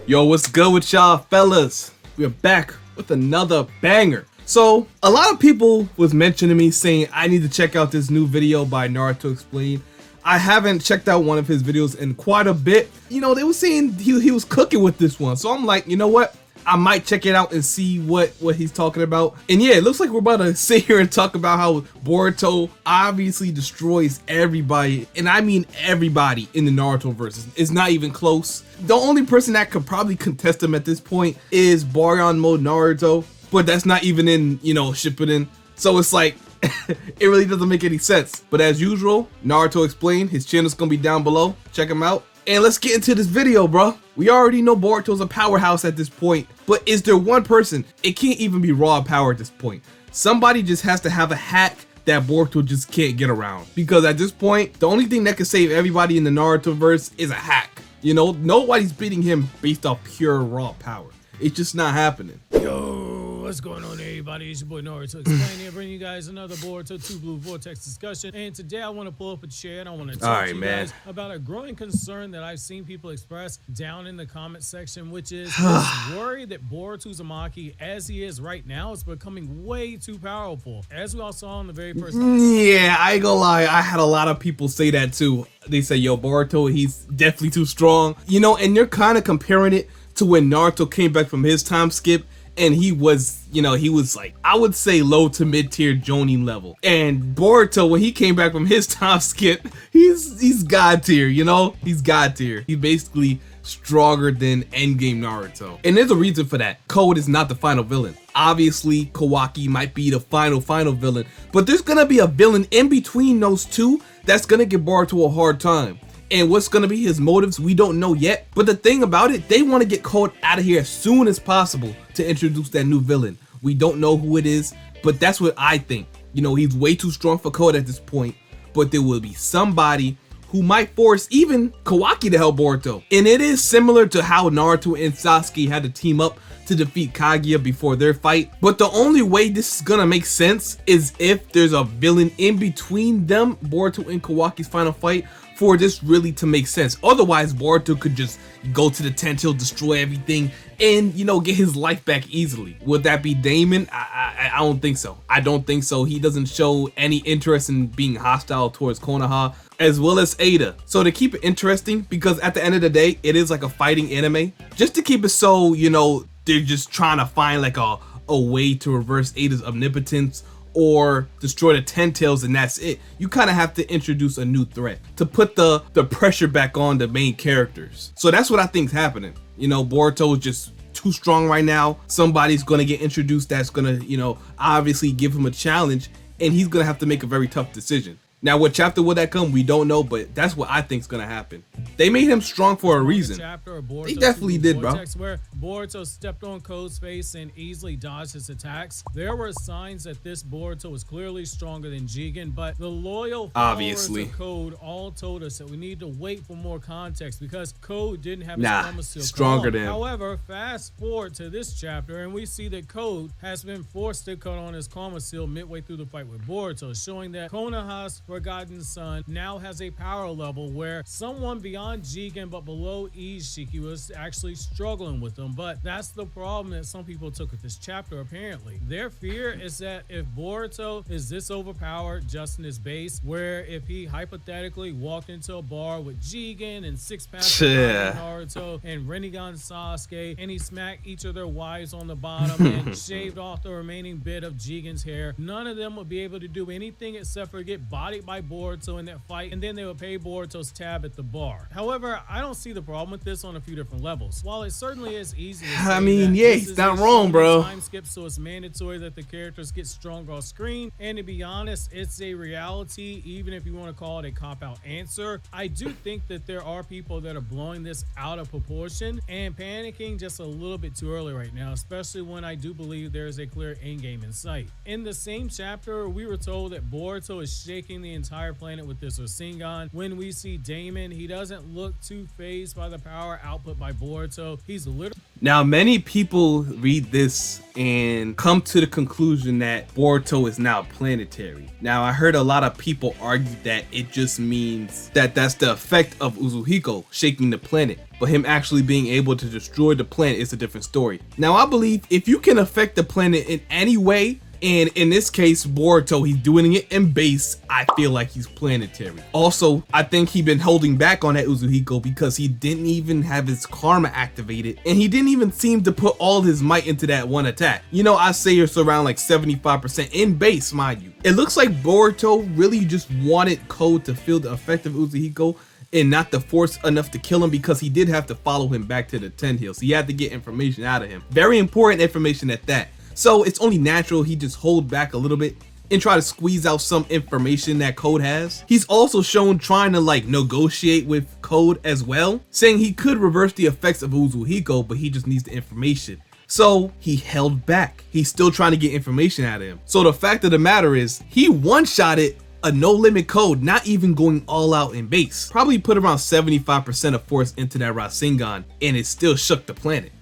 Yo, what's good with y'all fellas? We're back with another banger. So, a lot of people was mentioning me saying I need to check out this new video by Naruto Explained. I haven't checked out one of his videos in quite a bit. You know, they were saying he was cooking with this one. So I'm like, you know what? I might check it out and see what he's talking about. And yeah, it looks like we're about to sit here and talk about how Boruto obviously destroys everybody, and I mean everybody in the Naruto verse. It's not even close. The only person that could probably contest him at this point is Baryon Mode Naruto, but that's not even in, you know, Shippuden. So it's like, it really doesn't make any sense. But as usual, Naruto Explained, his channel's gonna be down below. Check him out. And let's get into this video, bro. We already know Boruto's a powerhouse at this point, but is there one person? It can't even be raw power at this point. Somebody just has to have a hack that Boruto just can't get around. Because at this point, the only thing that can save everybody in the Naruto verse is a hack. You know, nobody's beating him based off pure raw power. It's just not happening. Yo, what's going on, everybody? It's your boy Naruto Explained here, bringing you guys another Boruto 2 Blue Vortex discussion. And today I want to pull up a chair and I want to talk to you guys about a growing concern that I've seen people express down in the comment section, which is this worry that Boruto Uzumaki, as he is right now, is becoming way too powerful. As we all saw in the very first Yeah, I ain't gonna lie, I had a lot of people say that too. They say, yo, Boruto, he's definitely too strong. You know, and they're kind of comparing it to when Naruto came back from his time skip and he was, you know, he was like, I would say low to mid tier Jonin level. And Boruto, when he came back from his time skip, he's god tier, you know? He's god tier. He's basically stronger than endgame Naruto. And there's a reason for that. Code is not the final villain. Obviously, Kawaki might be the final villain, but there's gonna be a villain in between those two that's gonna give Boruto a hard time. And what's gonna be his motives, we don't know yet. But the thing about it, they want to get Code out of here as soon as possible to introduce that new villain. We don't know who it is, but that's what I think. You know, he's way too strong for Code at this point, but there will be somebody who might force even Kawaki to help Boruto. And it is similar to how Naruto and Sasuke had to team up to defeat Kaguya before their fight. But the only way this is gonna make sense is if there's a villain in between them, Boruto and Kawaki's final fight, for this really to make sense. Otherwise, Boruto could just go to the tent, he'll destroy everything and, you know, get his life back easily. Would that be Damon? I don't think so. I don't think so. He doesn't show any interest in being hostile towards Konoha, as well as Ada. So to keep it interesting, because at the end of the day, it is like a fighting anime, just to keep it so, you know, they're just trying to find like a way to reverse Ada's omnipotence or destroy the Ten Tails, and that's it. You kind of have to introduce a new threat to put the pressure back on the main characters. So that's what I think is happening. You know, Boruto is just too strong right now. Somebody's gonna get introduced that's gonna, you know, obviously give him a challenge, and he's gonna have to make a very tough decision. Now, what chapter will that come? We don't know, but that's what I think is gonna happen. They made him strong for a reason. They definitely did, bro. Where Boruto stepped on Code's face and easily dodged his attacks. There were signs that this Boruto was clearly stronger than JOUGAN, but the loyal followers of Code all told us that we need to wait for more context because Code didn't have his Karma Seal stronger than him. However, fast forward to this chapter and we see that Code has been forced to cut on his Karma Seal midway through the fight with Boruto, showing that Konoha's forgotten son now has a power level where someone beyond JOUGAN but below Ishiki was actually struggling with them. But that's the problem that some people took with this chapter. Apparently their fear is that if Boruto is this overpowered just in his base, where if he hypothetically walked into a bar with JOUGAN and six-pack Naruto and Rinnegan Sasuke and he smacked each of their wives on the bottom and shaved off the remaining bit of JOUGAN's hair, none of them would be able to do anything except for get bodied by Boruto in that fight, and then they would pay Boruto's tab at the bar. However, I don't see the problem with this on a few different levels. While it certainly is easy to say, I mean, yeah, he's not wrong, bro. Time skip, so it's mandatory that the characters get stronger off screen, and to be honest, it's a reality. Even if you want to call it a cop-out answer, I do think that there are people that are blowing this out of proportion and panicking just a little bit too early right now, especially when I do believe there is a clear end game in sight. In the same chapter, we were told that Boruto is shaking the entire planet with this RASENGAN. When we see Damon, he doesn't look too fazed by the power output by Boruto. He's literally Now, many people read this and come to the conclusion that Boruto is now planetary. Now, I heard a lot of people argue that it just means that that's the effect of UZUHIKO shaking the planet. but him actually being able to destroy the planet is a different story. Now, I believe if you can affect the planet in any way, and in this case, Boruto, he's doing it in base, I feel like he's planetary. Also, I think he been holding back on that UZUHIKO because he didn't even have his karma activated, and he didn't even seem to put all his might into that one attack. You know, I say it's around like 75% in base, mind you. It looks like Boruto really just wanted Code to feel the effect of UZUHIKO and not to force enough to kill him, because he did have to follow him back to the tent hill, so he had to get information out of him. Very important information at that. So it's only natural he just hold back a little bit and try to squeeze out some information that Code has. He's also shown trying to like negotiate with Code as well, saying he could reverse the effects of UZUHIKO, but he just needs the information. So he held back. He's still trying to get information out of him. So the fact of the matter is, he one-shotted a no limit Code, not even going all out in base. Probably put around 75% of force into that Rasengan, and it still shook the planet.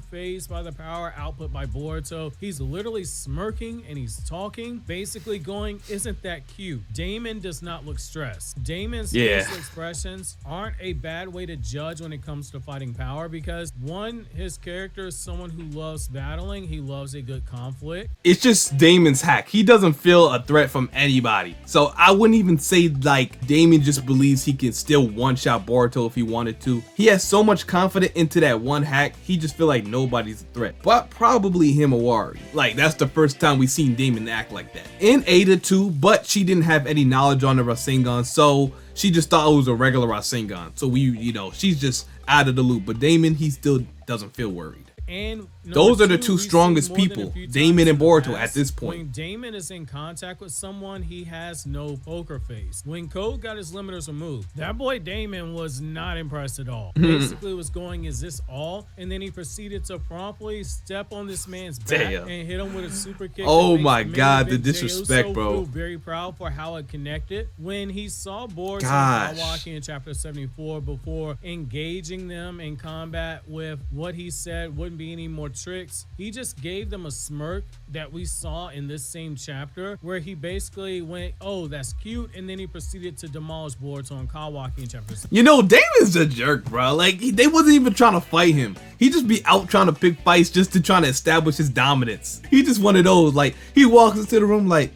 Phased by the power output by Boruto. He's literally smirking and he's talking, basically going, isn't that cute? Damon does not look stressed. Damon's facial expressions aren't a bad way to judge when it comes to fighting power, because one, his character is someone who loves battling. He loves a good conflict. It's just Damon's hack. He doesn't feel a threat from anybody. So I wouldn't even say like Damon just believes he can still one-shot Boruto if he wanted to. He has so much confidence into that one hack, he just feel like nobody's a threat, but probably Himawari. Like, that's the first time we've seen Damon act like that. And Ada too, but she didn't have any knowledge on the Rasengan, so she just thought it was a regular Rasengan. So you know, she's just out of the loop. But Damon, he still doesn't feel worried. And those are the two strongest people, Damon and Boruto, at this point. When Damon is in contact with someone, he has no poker face. When Code got his limiters removed, that boy Damon was not impressed at all. Basically was going, is this all? And then he proceeded to promptly step on this man's back and hit him with a super kick. Oh my god, the disrespect, bro. Very proud for how it connected. When he saw Boruto walking in chapter 74, before engaging them in combat with what he said wouldn't be any more tricks, he just gave them a smirk that we saw in this same chapter, where he basically went, oh, that's cute, and then he proceeded to demolish Boruto and Kawaki in chapter 7. You know, Damon's a jerk, bro. Like, they wasn't even trying to fight him. He just be out trying to pick fights just to try to establish his dominance. He just one of those, like, he walks into the room like,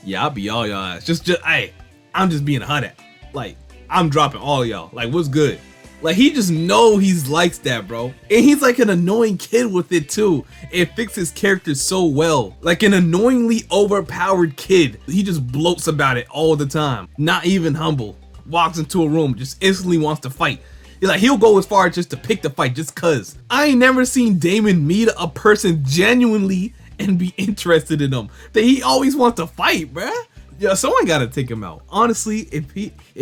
yeah, I'll be all y'all ass. Just, hey, I'm just being a hunter. Like, I'm dropping all y'all. Like, what's good? Like, he just know he's likes that, bro. And he's like an annoying kid with it too. It fits his character so well. Like an annoyingly overpowered kid. He just bloats about it all the time. Not even humble. Walks into a room, just instantly wants to fight. Like, he'll go as far as just to pick the fight just cuz. I ain't never seen Damon meet a person genuinely and be interested in them. That he always wants to fight, bruh. Yeah, someone gotta take him out. Honestly, if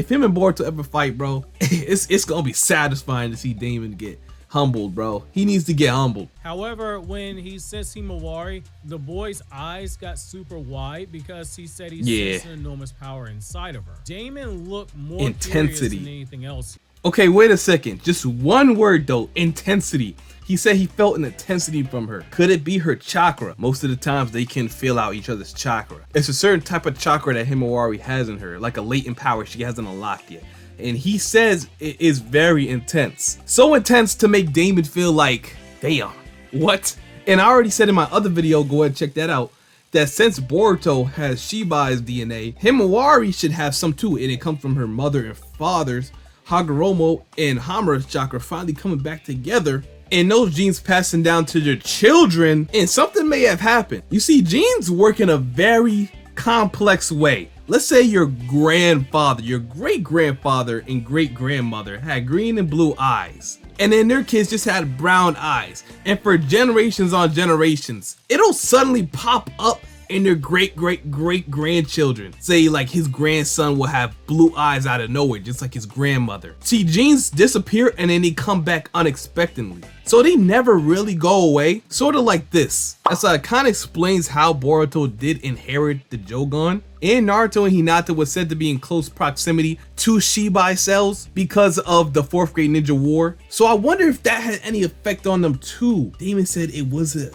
him and Boruto ever fight, bro, it's gonna be satisfying to see Damon get humbled, bro. He needs to get humbled. However, when he says Himawari, the boy's eyes got super wide because he said he sensed an enormous power inside of her. Damon looked more intensity than anything else. Okay, wait a second. Just one word though, intensity. He said he felt an intensity from her. Could it be her chakra? Most of the times they can feel out each other's chakra. It's a certain type of chakra that Himawari has in her, like a latent power she hasn't unlocked yet. And he says it is very intense. So intense to make Damon feel like, damn, what? And I already said in my other video, go ahead and check that out, that since Boruto has Shibai's DNA, Himawari should have some too, and it comes from her mother and father's, Hagoromo and Hamura's chakra finally coming back together, and those genes passing down to their children, and something may have happened. You see, genes work in a very complex way. Let's say your grandfather, your great-grandfather and great-grandmother had green and blue eyes, and then their kids just had brown eyes, and for generations on generations, it'll suddenly pop up in their great-great-great-grandchildren. Say like his grandson will have blue eyes out of nowhere, just like his grandmother. See, genes disappear and then they come back unexpectedly. So they never really go away, sort of like this. So it kind of explains how Boruto did inherit the JOUGAN. And Naruto and Hinata was said to be in close proximity to Shibai cells because of the 4th grade ninja war. So I wonder if that had any effect on them too. Damon said it was an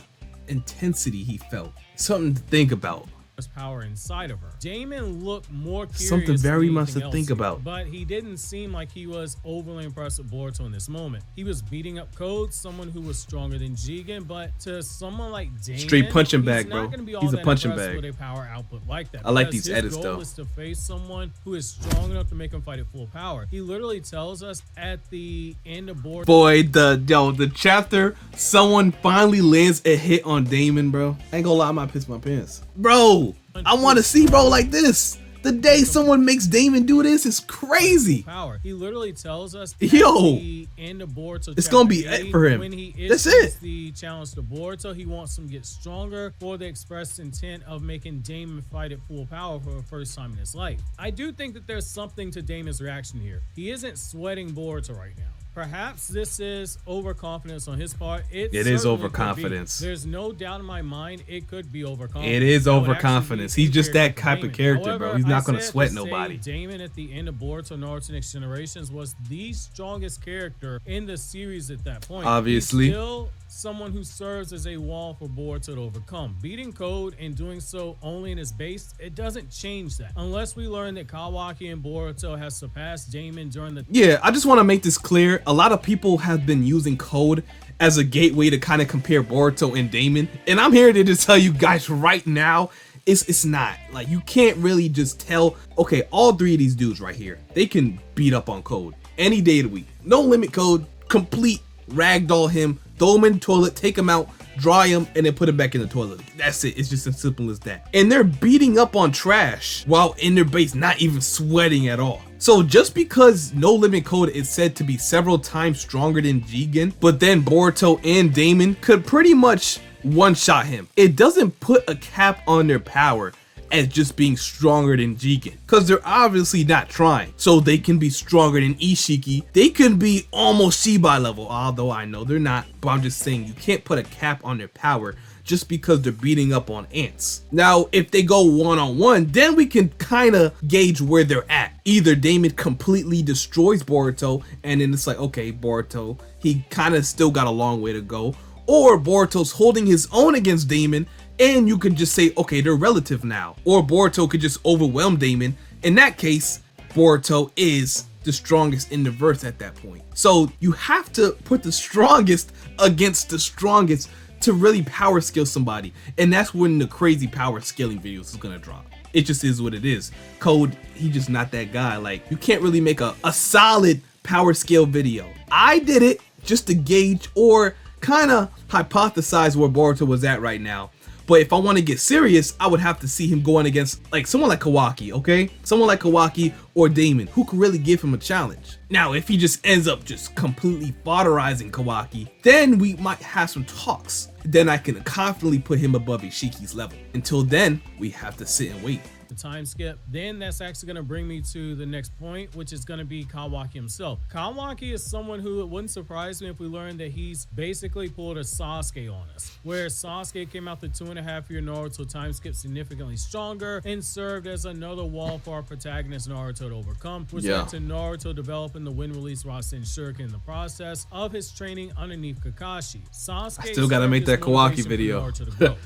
intensity he felt. Something to think about. power inside of her. Damon looked more curious. Something very than much anything to think else, about. but he didn't seem like he was overly impressed with Boruto in this moment. He was beating up Code, someone who was stronger than JOUGAN, but to someone like Damon, straight punching bag, he's bro. not gonna be all He's a that punching impressed bag. with a power output like that. I like Because these his edits goal though. is to face someone who is strong enough to make him fight at full power. He literally tells us at the end of Boruto. Boy, the chapter, someone finally lands a hit on Damon, bro. I ain't gonna lie, I might piss my pants. Bro, I want to see bro like this. The day someone makes Damon do this is crazy. Power. He literally tells us Yo, at the end of Boruto it's gonna be chapter it for him. When he That's issues it. the challenge to Boruto, he wants him to get stronger for the express intent of making Damon fight at full power for the first time in his life. I do think that there's something to Damon's reaction here. He isn't sweating Boruto right now. Perhaps this is overconfidence on his part. It is certainly overconfidence. could be. There's no doubt in my mind it could be overconfidence. It is That would actually overconfidence. be He's just that superior type to of character, Damon. bro. He's not gonna I said sweat to say nobody. Damon at the end of Boruto Naruto Next Generations was the strongest character in the series at that point. Obviously. He's still someone who serves as a wall for Boruto to overcome. Beating Code and doing so only in his base, it doesn't change that. Unless we learn that Kawaki and Boruto has surpassed Damon during the... Yeah, I just want to make this clear. A lot of people have been using Code as a gateway to kind of compare Boruto and Damon. And I'm here to just tell you guys right now, it's not. Like, you can't really just tell, okay, all three of these dudes right here, they can beat up on Code any day of the week. No limit Code, complete ragdoll him, throw him in the toilet, take him out, dry him, and then put him back in the toilet. That's it. It's just as simple as that. And they're beating up on trash while in their base, not even sweating at all. So just because No Limit Code is said to be several times stronger than JOUGAN, but then Boruto and Damon could pretty much one-shot him, it doesn't put a cap on their power as just being stronger than JOUGAN, because they're obviously not trying. So they can be stronger than Ishiki, they can be almost Shibai level, although I know they're not, but I'm just saying you can't put a cap on their power just because they're beating up on ants. Now if they go one-on-one, then we can kind of gauge where they're at. Either Damon completely destroys Boruto and then it's like, okay, Boruto, he kind of still got a long way to go, or Boruto's holding his own against Damon and you could just say, okay, they're relative now. Or Boruto could just overwhelm Damon. In that case, Boruto is the strongest in the verse at that point. So you have to put the strongest against the strongest to really power scale somebody. And that's when the crazy power scaling videos is gonna drop. It just is what it is. Code, he just not that guy. Like, you can't really make a solid power scale video. I did it just to gauge or kind of hypothesize where Boruto was at right now. But if I want to get serious, I would have to see him going against like someone like Kawaki, okay? Someone like Kawaki or Damon, who could really give him a challenge. Now, if he just ends up just completely fodderizing Kawaki, then we might have some talks. Then I can confidently put him above Ishiki's level. Until then, we have to sit and wait. The time skip. Then that's actually going to bring me to the next point, which is going to be Kawaki himself. Kawaki is someone who, it wouldn't surprise me if we learned that he's basically pulled a Sasuke on us, where Sasuke came out the 2.5-year Naruto time skip significantly stronger and served as another wall for our protagonist Naruto to overcome, which led to Naruto developing the wind release Rasen Shuriken in the process of his training underneath Kakashi. Sasuke I still gotta make that Kawaki video.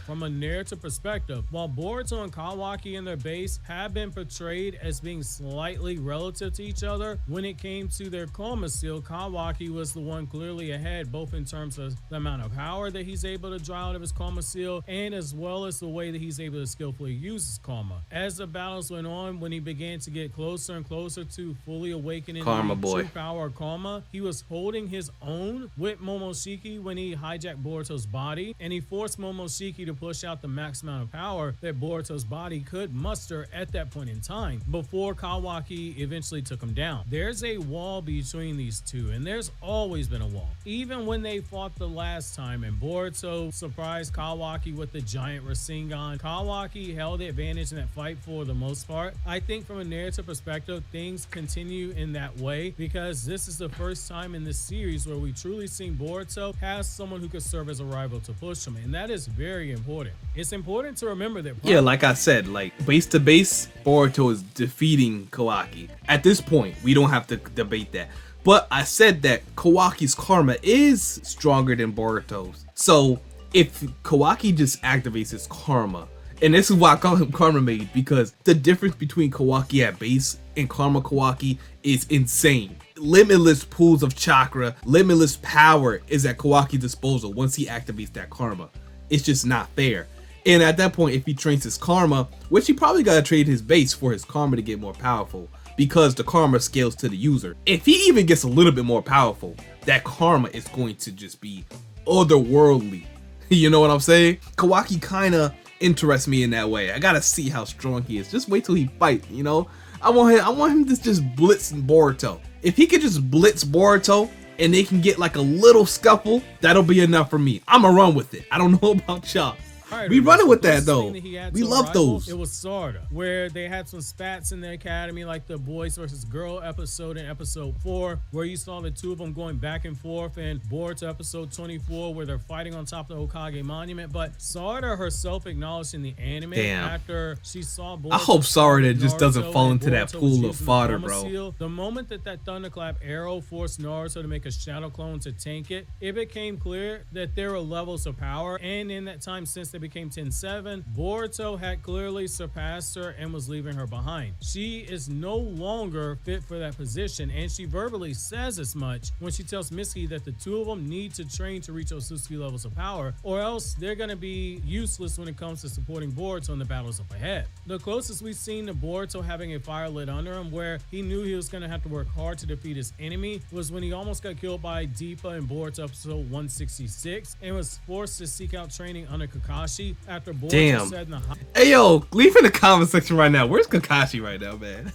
From a narrative perspective, while Boruto and Kawaki in their base have been portrayed as being slightly relative to each other, when it came to their Koma seal, Kawaki was the one clearly ahead, both in terms of the amount of power that he's able to draw out of his Koma seal and as well as the way that he's able to skillfully use his Koma. As the battles went on, when he began to get closer and closer to fully awakening the true power of Koma, he was holding his own with Momoshiki when he hijacked Boruto's body, and he forced Momoshiki to push out the max amount of power that Boruto's body could muster at that point in time before Kawaki eventually took him down. There's a wall between these two, and there's always been a wall. Even when they fought the last time and Boruto surprised Kawaki with the giant Rasengan, Kawaki held the advantage in that fight for the most part. I think from a narrative perspective, things continue in that way because this is the first time in this series where we truly seen Boruto has someone who could serve as a rival to push him, and that is very important. It's important to remember that. Yeah, like I said, like base to base, Boruto is defeating Kawaki. At this point, we don't have to debate that. But I said that Kawaki's karma is stronger than Boruto's. So if Kawaki just activates his karma And this is why I call him Karma Made, because the difference between Kawaki at base and Karma Kawaki is insane. Limitless pools of chakra, limitless power is at Kawaki's disposal once he activates that Karma. It's just not fair. And at that point, if he trains his Karma, which he probably gotta trade his base for his Karma to get more powerful, because the Karma scales to the user. If he even gets a little bit more powerful, that Karma is going to just be otherworldly. You know what I'm saying? Kawaki kinda interests me in that way. I gotta see how strong he is. Just wait till he fights, you know? I want him to just blitz Boruto. If he could just blitz Boruto and they can get like a little scuffle, that'll be enough for me. I'ma run with it. I don't know about y'all. Right, we running with that though. We love those. It was Sarda, where they had some spats in the academy, like the boys versus girl episode in episode 4, where you saw the two of them going back and forth, and Boruto episode 24, where they're fighting on top of the Hokage monument. But Sarda herself acknowledged in the anime after she saw Boruto. I hope Sarda just doesn't fall into that Boruto pool of fodder, bro. Seal. The moment that thunderclap arrow forced Naruto to make a shadow clone to tank it, it became clear that there were levels of power, and in that time since they became 10-7, Boruto had clearly surpassed her and was leaving her behind. She is no longer fit for that position, and she verbally says as much when she tells Mitsuki that the two of them need to train to reach Otsutsuki levels of power, or else they're going to be useless when it comes to supporting Boruto in the battles up ahead. The closest we've seen to Boruto having a fire lit under him, where he knew he was going to have to work hard to defeat his enemy, was when he almost got killed by Deepa in Boruto episode 166 and was forced to seek out training under Kakashi after Boruto said in the hey yo, leave in the comment section right now. Where's Kakashi right now, man?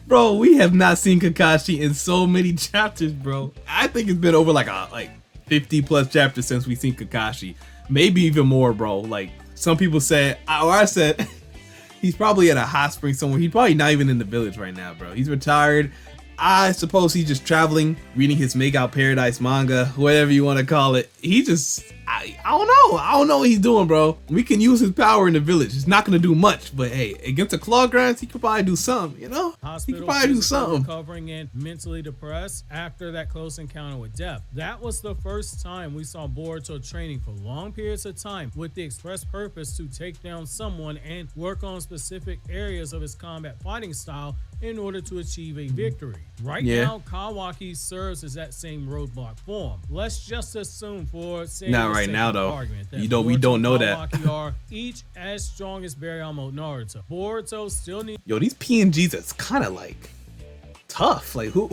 Bro, we have not seen Kakashi in so many chapters, bro. I think it's been over like 50 plus chapters since we've seen Kakashi. Maybe even more, bro. Like some people said, or I said, he's probably at a hot spring somewhere. He's probably not even in the village right now, bro. He's retired. I suppose he's just traveling, reading his Make Out Paradise manga, whatever you want to call it. He just, I don't know. I don't know what he's doing, bro. We can use his power in the village. It's not going to do much, but hey, against the claw grinds, he could probably do something, you know? He could probably do something. Recovering and mentally depressed after that close encounter with death. That was the first time we saw Boruto training for long periods of time with the express purpose to take down someone and work on specific areas of his combat fighting style in order to achieve a victory. Right now, Kawaki serves as that same roadblock form. Let's just assume for sake not right now though. Argument that we don't know Kawaki that. are each as strong as Baryon Naruto. Boruto still needs. Yo, these PNGs is kind of like tough. Like who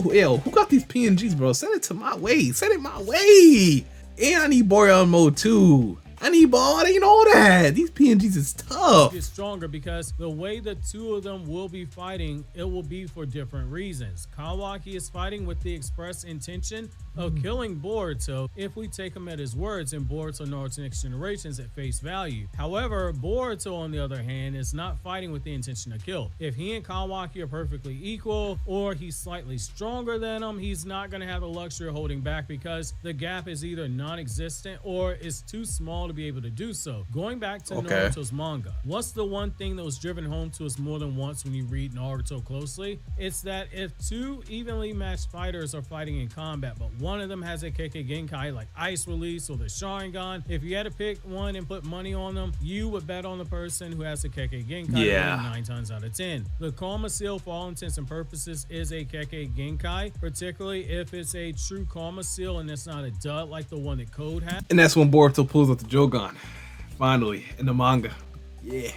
got these PNGs, bro? Send it to my way. Send it my way. And I need Baryon mode too. I need ball. I didn't know that. These PNGs is tough. Get stronger because the way the two of them will be fighting, it will be for different reasons. Kawaki is fighting with the express intention of killing Boruto if we take him at his words in Boruto Naruto Next Generations at face value. However, Boruto on the other hand is not fighting with the intention to kill. If he and Kawaki are perfectly equal or he's slightly stronger than him, he's not going to have the luxury of holding back because the gap is either non-existent or is too small to be able to do so. Going back to Naruto's manga, what's the one thing that was driven home to us more than once when you read Naruto closely? It's that if two evenly matched fighters are fighting in combat, but one of them has a Kekkei Genkai like Ice Release or the Sharingan, if you had to pick one and put money on them, you would bet on the person who has a Kekkei Genkai 9 times out of 10. The Karma Seal, for all intents and purposes, is a Kekkei Genkai, particularly if it's a true Karma Seal and it's not a dud like the one that Code had. And that's when Boruto pulls out the JOUGAN. Finally, in the manga. Yeah.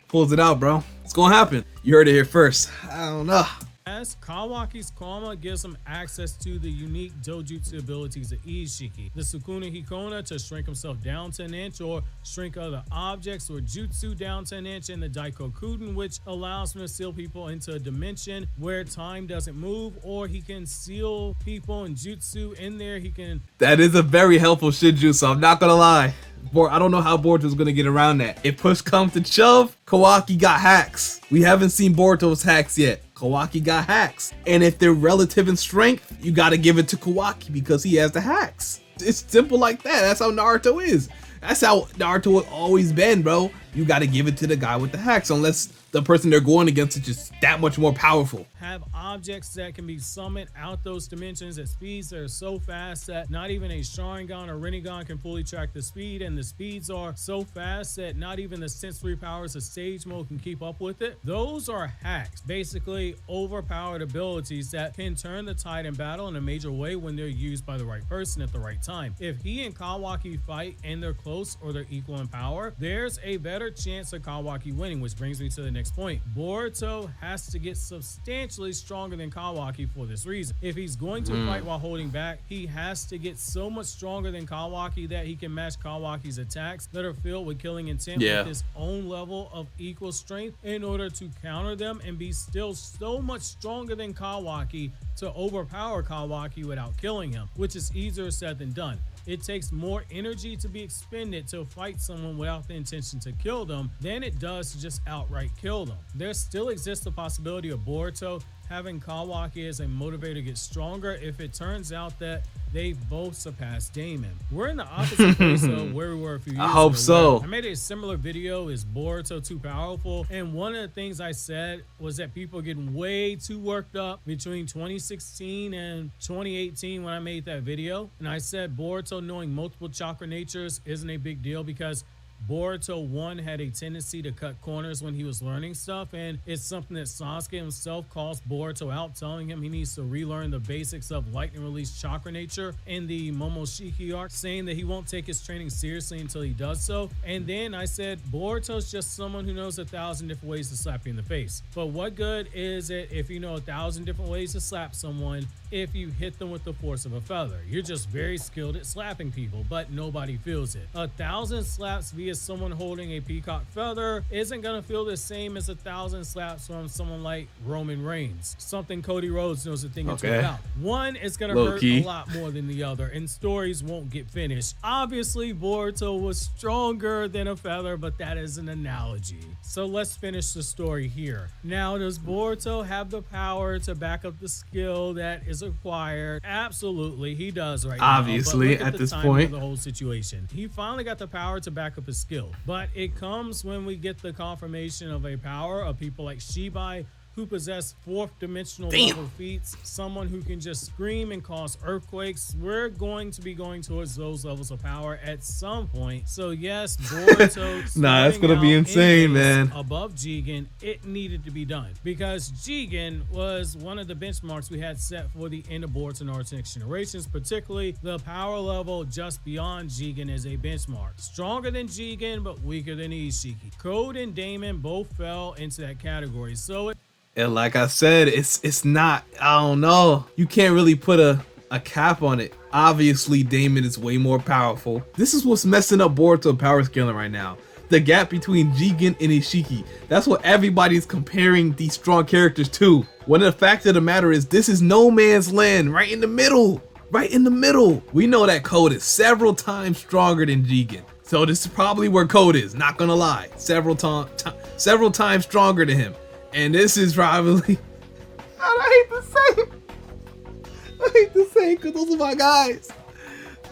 Pulls it out, bro. It's gonna happen. You heard it here first. I don't know. As Kawaki's Karma gives him access to the unique dojutsu abilities of Ishiki, the Sukuna Hikona to shrink himself down to an inch or shrink other objects, or Jutsu down to an inch, and the Daikokuden, which allows him to seal people into a dimension where time doesn't move, or he can seal people in Jutsu in there. He can. That is a very helpful Shinjutsu, I'm not gonna lie. I don't know how Boruto's gonna get around that. If push comes to shove, Kawaki got hacks. We haven't seen Boruto's hacks yet. Kawaki got hacks. And if they're relative in strength, you gotta give it to Kawaki because he has the hacks. It's simple like that. That's how Naruto is. That's how Naruto has always been, bro. You gotta give it to the guy with the hacks, unless the person they're going against is just that much more powerful. Have objects that can be summoned out those dimensions at speeds that are so fast that not even a Sharingan or Rinnegan can fully track the speed, and the speeds are so fast that not even the sensory powers of Sage Mode can keep up with it. Those are hacks, basically overpowered abilities that can turn the tide in battle in a major way when they're used by the right person at the right time. If he and Kawaki fight and they're close or they're equal in power, there's a better chance of Kawaki winning, which brings me to the next point. Boruto has to get substantially stronger than Kawaki for this reason. If he's going to fight while holding back, he has to get so much stronger than Kawaki that he can match Kawaki's attacks that are filled with killing intent with his own level of equal strength in order to counter them and be still so much stronger than Kawaki to overpower Kawaki without killing him, which is easier said than done. It takes more energy to be expended to fight someone without the intention to kill them than it does to just outright kill them. There still exists the possibility of Boruto having Kawaki as a motivator to get stronger if it turns out that they both surpassed Damon. We're in the opposite place of where we were a few years ago. I hope so. I made a similar video, Is Boruto Too Powerful? And one of the things I said was that people are getting way too worked up between 2016 and 2018 when I made that video. And I said Boruto knowing multiple chakra natures isn't a big deal because Boruto 1 had a tendency to cut corners when he was learning stuff, and it's something that Sasuke himself calls Boruto out, telling him he needs to relearn the basics of lightning release chakra nature in the Momoshiki arc, saying that he won't take his training seriously until he does so. And then I said Boruto's just someone who knows 1,000 different ways to slap you in the face. But what good is it if you know 1,000 different ways to slap someone if you hit them with the force of a feather? You're just very skilled at slapping people, but nobody feels it. 1,000 slaps via someone holding a peacock feather isn't gonna feel the same as 1,000 slaps from someone like Roman Reigns, something Cody Rhodes knows a thing or two about. One is gonna hurt a lot more than the other, and stories won't get finished. Obviously, Boruto was stronger than a feather, but that is an analogy. So let's finish the story here. Now, does Boruto have the power to back up the skill that is acquired? Absolutely, he does right now. Obviously, at this point, the whole situation, he finally got the power to back up his skill, but it comes when we get the confirmation of a power of people like Shibai, who possess fourth dimensional level feats, someone who can just scream and cause earthquakes. We're going to be going towards those levels of power at some point. So yes, Boruto nah, it's gonna be insane, man. Above Jigen, it needed to be done because Jigen was one of the benchmarks we had set for the end of Boruto Naruto Next Generations, particularly the power level just beyond Jigen as a benchmark. Stronger than Jigen, but weaker than Ishiki. Code and Damon both fell into that category. So and like I said, it's not, I don't know. You can't really put a cap on it. Obviously, Damon is way more powerful. This is what's messing up Boruto power scaling right now. The gap between Jigen and Ishiki. That's what everybody's comparing these strong characters to. When the fact of the matter is, this is no man's land, right in the middle. Right in the middle. We know that Code is several times stronger than Jigen. So this is probably where Code is, not gonna lie. Several times stronger than him. And this is probably, I hate to say it because those are my guys,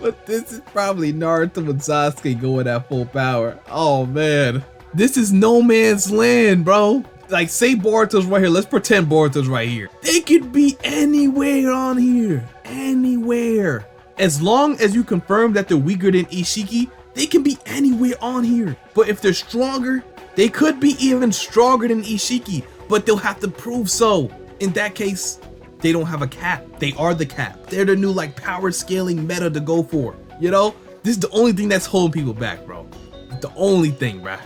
but this is probably Naruto and Sasuke going at full power. Oh man, this is no man's land, bro. Like, say Boruto's right here. Let's pretend Boruto's right here. They could be anywhere on here, anywhere. As long as you confirm that they're weaker than Ishiki, they can be anywhere on here. But if they're stronger, they could be even stronger than Ishiki, but they'll have to prove so. In that case, they don't have a cap. They are the cap. They're the new like power scaling meta to go for. You know, this is the only thing that's holding people back, bro. The only thing, bro.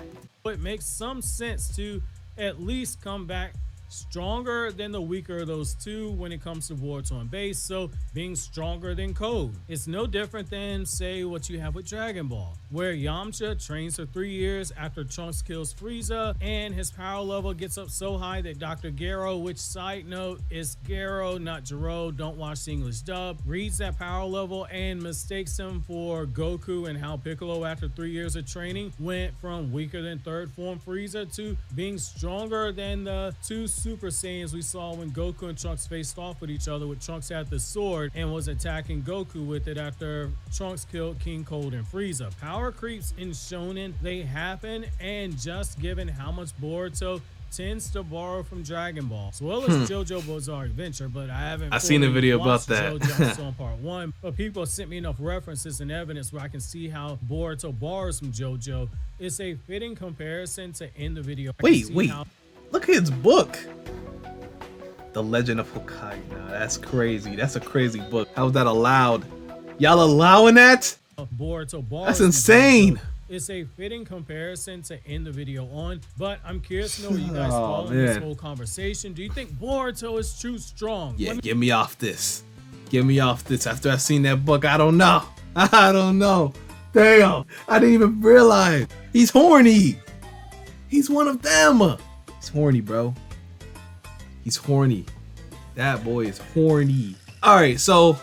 It makes some sense to at least come back stronger than the weaker of those two when it comes to Boruto on base, so being stronger than Code. It's no different than, say, what you have with Dragon Ball, where Yamcha trains for 3 years after Trunks kills Frieza, and his power level gets up so high that Dr. Gero, which side note is Gero, not Gero, don't watch the English dub, reads that power level and mistakes him for Goku, and how Piccolo, after 3 years of training, went from weaker than third form Frieza to being stronger than the two Super Saiyans we saw when Goku and Trunks faced off with each other, with Trunks had the sword and was attacking Goku with it after Trunks killed King Cold and Frieza. Power creeps in Shonen, they happen, and just given how much Boruto tends to borrow from Dragon Ball, as well as JoJo Bizarre Adventure, but I haven't seen a video about watched that. JoJo on part 1, but people sent me enough references and evidence where I can see how Boruto borrows from JoJo. It's a fitting comparison to end the video. Wait. Look at his book. The Legend of Hokage. Now that's crazy. That's a crazy book. How is that allowed? Y'all allowing that? Boruto borrows. That's insane. It's a fitting comparison to end the video on, but I'm curious to know where you guys fall in this whole conversation. Do you think Boruto is too strong? Yeah, get me off this. Get me off this. After I seen that book, I don't know. I don't know. Damn, I didn't even realize. He's horny. He's one of them. He's horny, bro. He's horny. That boy is horny. All right, so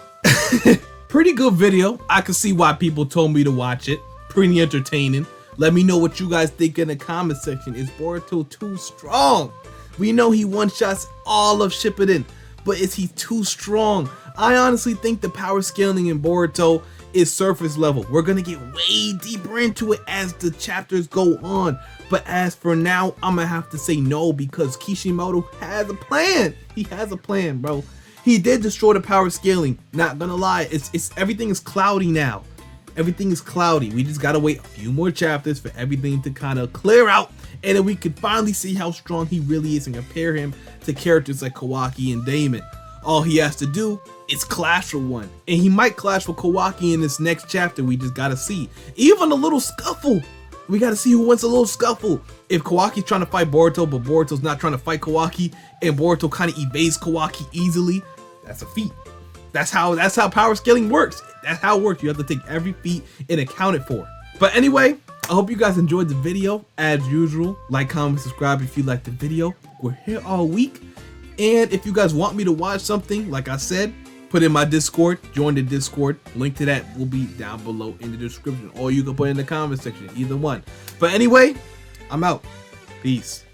pretty good video. I can see why people told me to watch it. Pretty entertaining. Let me know what you guys think in the comment section. Is Boruto too strong? We know he one-shots all of Shippuden, but is he too strong? I honestly think the power scaling in Boruto is surface level. We're gonna get way deeper into it as the chapters go on. But as for now, I'm gonna have to say no, because Kishimoto has a plan. He has a plan, bro. He did destroy the power scaling. Not gonna lie, it's everything is cloudy now. Everything is cloudy. We just gotta wait a few more chapters for everything to kind of clear out, and then we can finally see how strong he really is and compare him to characters like Kawaki and Damon. All he has to do is clash with one, and he might clash with Kawaki in this next chapter. We just gotta see. Even a little scuffle. We gotta see who wins a little scuffle. If Kawaki's trying to fight Boruto, but Boruto's not trying to fight Kawaki, and Boruto kind of evades Kawaki easily, that's a feat. That's how power scaling works. That's how it works. You have to take every feat and account it for. But anyway, I hope you guys enjoyed the video. As usual, like, comment, subscribe if you liked the video. We're here all week. And if you guys want me to watch something, like I said, put in my Discord, join the Discord. Link to that will be down below in the description, or you can put it in the comment section, either one. But anyway, I'm out. Peace.